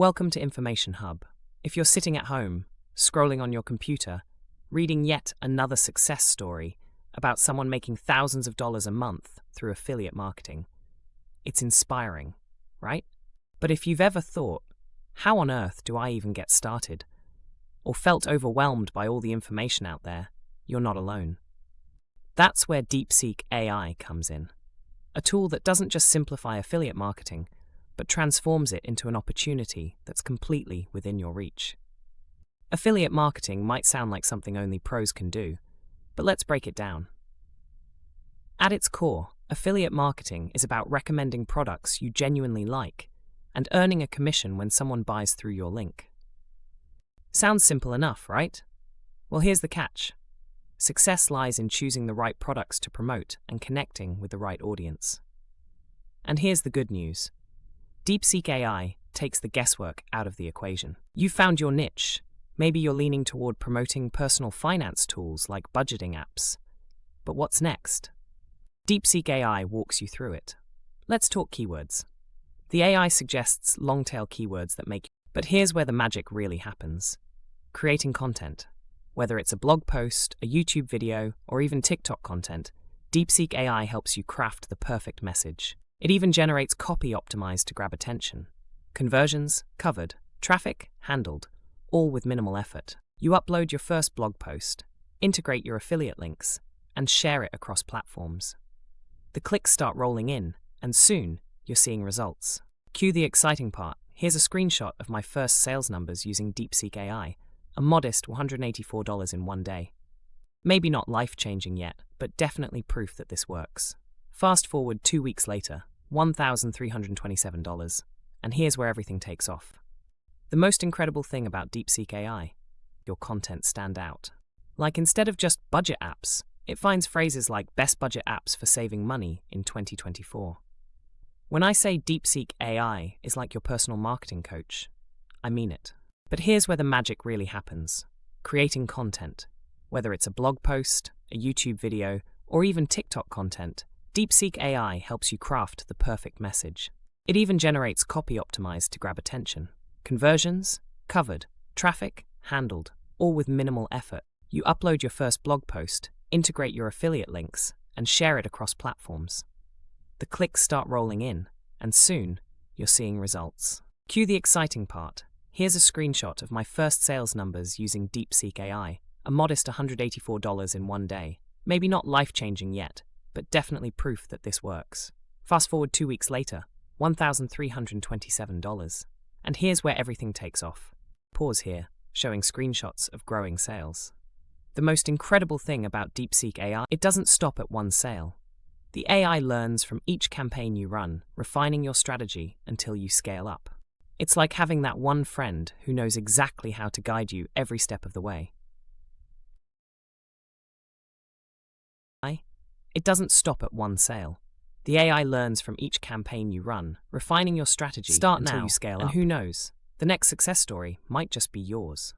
Welcome to Information Hub. If you're sitting at home, scrolling on your computer, reading yet another success story about someone making thousands of dollars a month through affiliate marketing, it's inspiring, right? But if you've ever thought, how on earth do I even get started? Or felt overwhelmed by all the information out there, you're not alone. That's where deepseek AI comes in. A tool that doesn't just simplify affiliate marketing, but transforms it into an opportunity that's completely within your reach. Affiliate marketing might sound like something only pros can do, but let's break it down. At its core, affiliate marketing is about recommending products you genuinely like and earning a commission when someone buys through your link. Sounds simple enough, right? Well, here's the catch. Success lies in choosing the right products to promote and connecting with the right audience. And here's the good news. deepseek AI takes the guesswork out of the equation. You've found your niche. Maybe you're leaning toward promoting personal finance tools like budgeting apps. But what's next? deepseek AI walks you through it. Let's talk keywords. The AI suggests long-tail keywords that make... But here's where the magic really happens. Creating content. Whether it's a blog post, a YouTube video, or even TikTok content, deepseek AI helps you craft the perfect message. It even generates copy optimized to grab attention. Conversions, covered. Traffic, handled. All with minimal effort. You upload your first blog post, integrate your affiliate links, and share it across platforms. The clicks start rolling in, and soon, you're seeing results. Cue the exciting part. Here's a screenshot of my first sales numbers using deepseek AI, a modest $184 in one day. Maybe not life-changing yet, but definitely proof that this works. Fast forward 2 weeks later, $1,327, and here's where everything takes off. The most incredible thing about deepseek AI, your content stand out. Like instead of just budget apps, it finds phrases like best budget apps for saving money in 2024. When I say deepseek AI is like your personal marketing coach, I mean it. But here's where the magic really happens. Creating content. Whether it's a blog post, a YouTube video, or even TikTok content, deepseek AI helps you craft the perfect message. It even generates copy optimized to grab attention. Conversions, covered. Traffic, handled. All with minimal effort. You upload your first blog post, integrate your affiliate links, and share it across platforms. The clicks start rolling in, and soon, you're seeing results. Cue the exciting part. Here's a screenshot of my first sales numbers using deepseek AI, a modest $184 in one day. Maybe not life-changing yet, but definitely proof that this works. Fast forward 2 weeks later, $1,327. And here's where everything takes off. Pause here, showing screenshots of growing sales. The most incredible thing about deepseek AI, it doesn't stop at one sale. The AI learns from each campaign you run, refining your strategy until you scale up. It's like having that one friend who knows exactly how to guide you every step of the way. It doesn't stop at one sale. The AI learns from each campaign you run, refining your strategy until you scale up. And who knows, the next success story might just be yours.